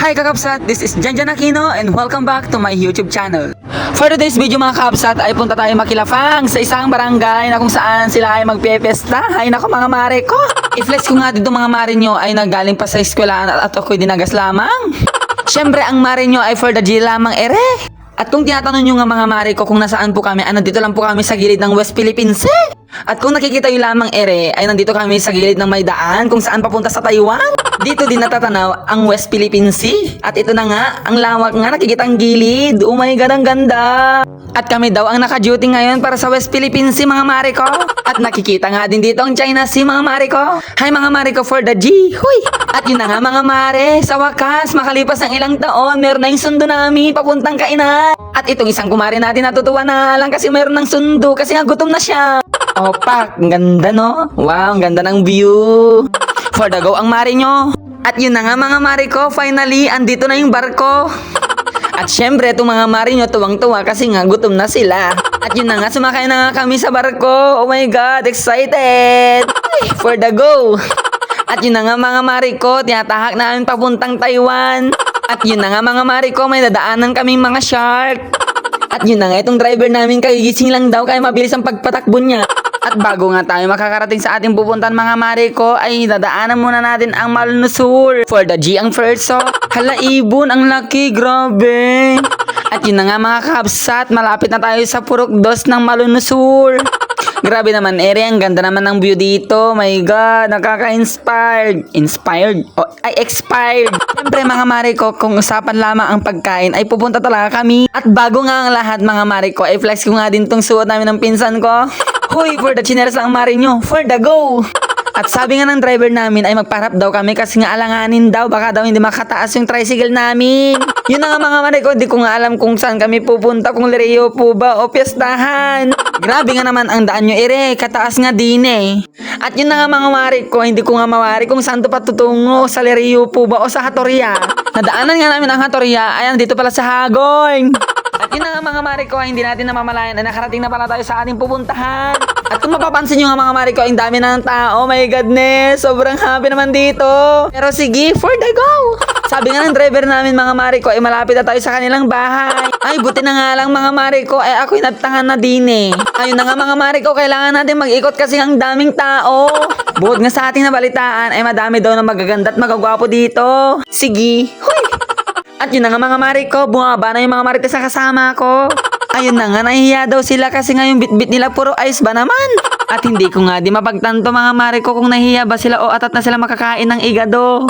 Hi kakapsat, this is Janjan Aquino and welcome back to my YouTube channel. For today's video mga kakapsat ay punta tayo makilafang sa isang barangay na kung saan sila ay magpiyepesta. Ay nako mga mare ko. I-flex ko nga dito mga mare nyo ay nanggaling pa sa eskwelahan at ako'y dinagas lamang. Siyempre ang mare nyo ay for the G lamang ere. At kung tinatanong nyo nga mga mare ko kung nasaan po kami, nandito lang po kami sa gilid ng West Philippines eh. At kung nakikita nyo lamang ere, ay nandito kami sa gilid ng may daan kung saan papunta sa Taiwan. Dito din natatanaw ang West Philippine Sea. At ito na nga, ang lawak nga, nakikita ang gilid. Oh my God, ang ganda. At kami daw ang naka-duty ngayon para sa West Philippine Sea mga mare ko. At nakikita nga din dito ang China Sea mga mare ko. Hi mga mare ko for the G. Huy! At yun na nga mga mare, sa wakas, makalipas ng ilang taon, meron na yung sundo namin papuntang kainan. At itong isang kumare natin natutuwa na lang kasi meron ng sundo kasi nga gutom na siya. Opak, ang ganda no? Wow, ang ganda ng view. For the go ang mare nyo. At yun na nga mga mare ko, finally, andito na yung barko. At syempre, itong mga mare nyo tuwang-tuwa kasi nga gutom na sila. At yun na nga, sumakay na nga kami sa barko. Oh my God, excited! For the go! At yun na nga mga mare ko, tinatahak namin papuntang Taiwan. At yun na nga mga mare ko, may dadaanan kaming mga shark. At yun na nga, itong driver namin kagigising lang daw kaya mabilis ang pagpatakbo niya. At bago nga tayo makakarating sa ating pupuntan mga mare ko, ay dadaanan muna natin ang Malunusur. For the G ang first so. Hala ibon, ang laki, grabe. At yun na nga mga kabsat, malapit na tayo sa Purok 2 ng Malunusur. Grabe naman ere, ang ganda naman ng view dito. My God, nakaka-inspired. Inspired? O, ay expired. Siyempre mga mare ko, kung usapan lamang ang pagkain, ay pupunta talaga kami. At bago nga ang lahat mga mare ko, ay flex ko nga din tong suot namin ng pinsan ko. Hoy, for the chinelas lang mare nyo, for the go! At sabi nga ng driver namin ay magparap daw kami kasi nga alanganin daw, baka daw hindi makataas yung tricycle namin. Yun na nga mga mare ko, di ko nga alam kung saan kami pupunta, kung Lereo po ba o piyestahan. Grabe nga naman ang daan nyo ere, kataas nga din eh. At yun na nga mga mare ko, hindi ko nga mawari kung saan to patutungo, sa Lereo po ba o sa Hatoria. Nadaanan nga namin ang Hatoria, ayan dito pala sa Hagoy. At yun na nga mga mare ko, hindi natin namamalayan na nakarating na pala tayo sa ating pupuntahan. At kung mapapansin nyo nga mga mare ko, ang dami na ng tao. My goodness, sobrang happy naman dito. Pero sige, for the go! Sabi nga ng driver namin mga mare ko, ay malapit na tayo sa kanilang bahay. Ay, buti na nga lang mga mare ko, ay ako'y nagtangan na din eh. Ayun na nga mga mare ko, kailangan natin mag-ikot kasi ang daming tao. Bukod nga sa ating nabalitaan, ay madami daw na magaganda at magagwapo dito. Sige, huy! At yun na nga mga mare ko, bumaba na yung mga marites sa kasama ko. Ayun na nga, nahihiya daw sila kasi nga yung bit-bit nila puro ice ba naman? At hindi ko nga di mapagtanto mga mare ko kung nahihiya ba sila o atat na sila makakain ng igado.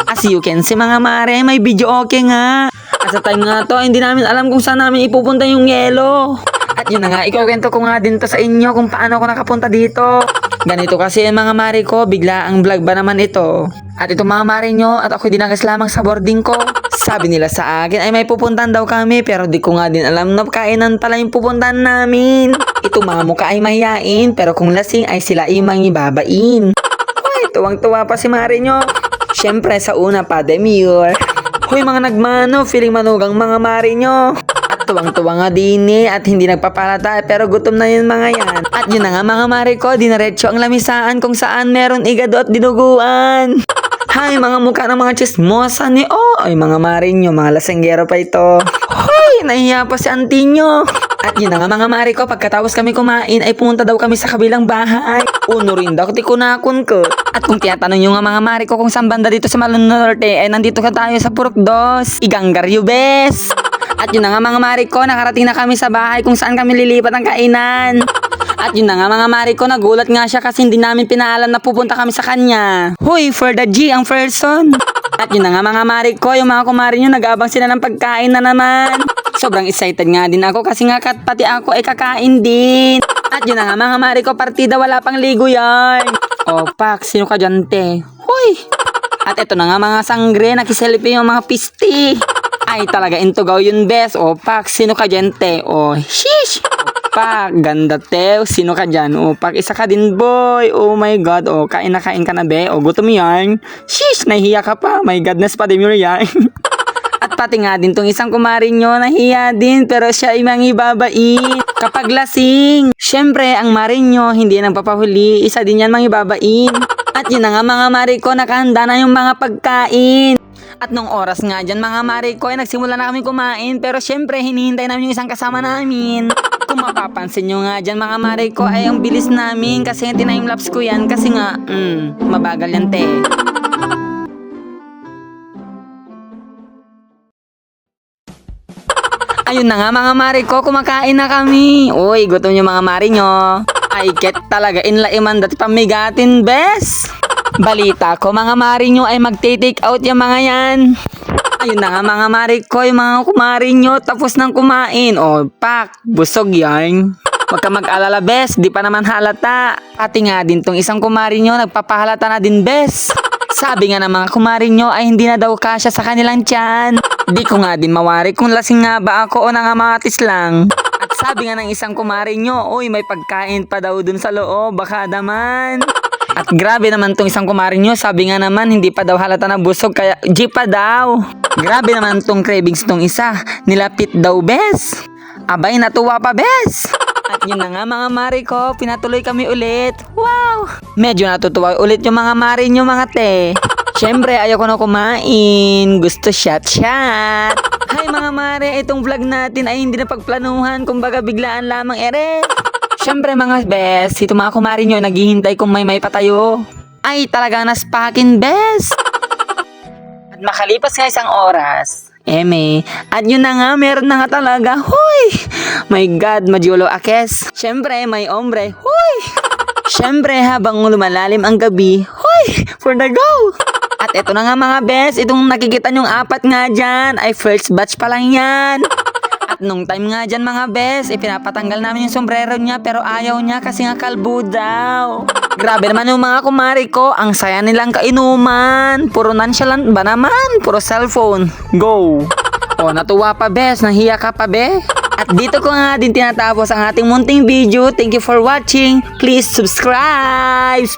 As you can see mga mare, may video okay nga. At sa time nga to, hindi namin alam kung saan namin ipupunta yung yelo. At yun na nga, ikukwento ko nga din to sa inyo kung paano ako nakapunta dito. Ganito kasi mga mare ko, bigla ang vlog ba naman ito. At ito mga mare nyo, at ako'y dinagas lamang sa boarding ko. Sabi nila sa akin ay may pupuntan daw kami pero di ko nga din alam na kainan pala yung pupuntan namin. Ito mga mukha ay mahiyain pero kung lasing ay sila ay mangibabain. Ay, tuwang-tuwa pa si mare nyo. Siyempre sa una pa, demure. Hoy mga nagmano, feeling manugang mga mare nyo. At tuwang-tuwa nga din eh at hindi nagpapalata pero gutom na yun mga yan. At yun na nga mga mare ko, dinaretso ang lamisaan kung saan meron igado at dinuguan. Hay, mga mukha ng mga chismosa ni ay mga mare nyo, mga lasenggero pa ito. Hoy, nahiya pa si auntie nyo. At yun na nga mga mare ko, pagkatapos kami kumain ay pumunta daw kami sa kabilang bahay. Uno rin daw, tikunakon ko. At kung tinatanong nyo nga mga mare ko kung saan banda dito sa Malunnorte, ay nandito ka tayo sa Purok 2. Iganggaryo bes. At yun na nga mga mare ko, nakarating na kami sa bahay kung saan kami lilipat ang kainan. At yun na nga mga mare ko, nagulat nga siya kasi hindi namin pinaalam na pupunta kami sa kanya. Hoy, for the G ang person. At yun na nga mga mare ko, yung mga kumare nyo nag-aabang sila ng pagkain na naman. Sobrang excited nga din ako kasi nga pati ako ay kakain din. At yun na nga mga mare ko, partida wala pang ligo yarn. Pak, sino ka dyan te? Hoy! At eto na nga mga sangre, nakiselfie yung mga pisti. Ay talaga intugaw yun bes. Pak, sino ka dyan te? Shish! Pak, ganda te. Sino ka dyan? Pak, isa ka din boy. Oh my God. Kain na kain ka na be. Gutom yarn. Shish, nahihiya ka pa. My godness pa din yung yarn. At pati nga din tong isang kumari nyo, nahiya din pero siya ay mangibabain kapag lasing. Syempre, ang mari nyo hindi nagpapahuli, isa din yan mangibabain. At yun na nga mga mari ko, nakahanda na yung mga pagkain. At nung oras nga dyan mga mare ko ay nagsimula na kami kumain pero syempre hinihintay namin yung isang kasama namin. Kung mapapansin nyo nga dyan mga mare ko ay ang bilis namin kasi time-lapse ko yan kasi nga mabagal yan te. Ayun na nga mga mare ko, kumakain na kami. Uy, gutom yung mga mare nyo. Ay, ket talaga inlaiman dati pamigatin, bes. Balita ko mga mare nyo ay magte-take out yung mga yan. Ayun na nga mga mare ko, yung mga kumare nyo tapos nang kumain. O, pak, busog yan. Huwag ka mag-alala, bes, di pa naman halata. Pati nga din tong isang kumare nyo, nagpapahalata na din, bes. Sabi nga ng mga kumare nyo ay hindi na daw kasya sa kanilang tiyan. Di ko nga din mawari kung lasing nga ba ako o nangamatis lang. At sabi nga ng isang kumare nyo, uy may pagkain pa daw dun sa loob, baka naman. At grabe naman tong isang kumare nyo, sabi nga naman hindi pa daw halata na busog kaya G pa daw. Grabe naman tong cravings tong isa, nilapit daw bes. Abay natuwa pa bes. At yun na nga mga mare ko, pinatuloy kami ulit. Wow! Medyo natutuwa ulit yung mga mare nyo mga te. Siyempre ayoko na kumain, gusto shot-shot. Hi mga mare, itong vlog natin ay hindi na pagplanuhan, kumbaga biglaan lamang ere. Siyempre mga bes, ito mga kumare nyo naghihintay kung may patayo. Ay talagang naspakin bes. At makalipas nga isang oras, at yun na nga, meron na nga talaga. Huy! My God, Madyolo Akes. Siyempre, may ombre. Huy! Siyempre, habang lumalalim ang gabi, huy! For the go! At eto na nga mga bes, itong nakikita nyong apat nga dyan, ay first batch pa lang yan. At nung time nga dyan mga bes, pinapatanggal namin yung sombrero niya pero ayaw niya kasi nga kalbo daw. Grabe naman yung mga kumari ko, ang saya nilang kainuman. Puro nonchalant ba naman? Puro cellphone. Go! O, natuwa pa bes, nahiya ka pa be? At dito ko nga din tinatapos ang ating munting video. Thank you for watching. Please subscribe!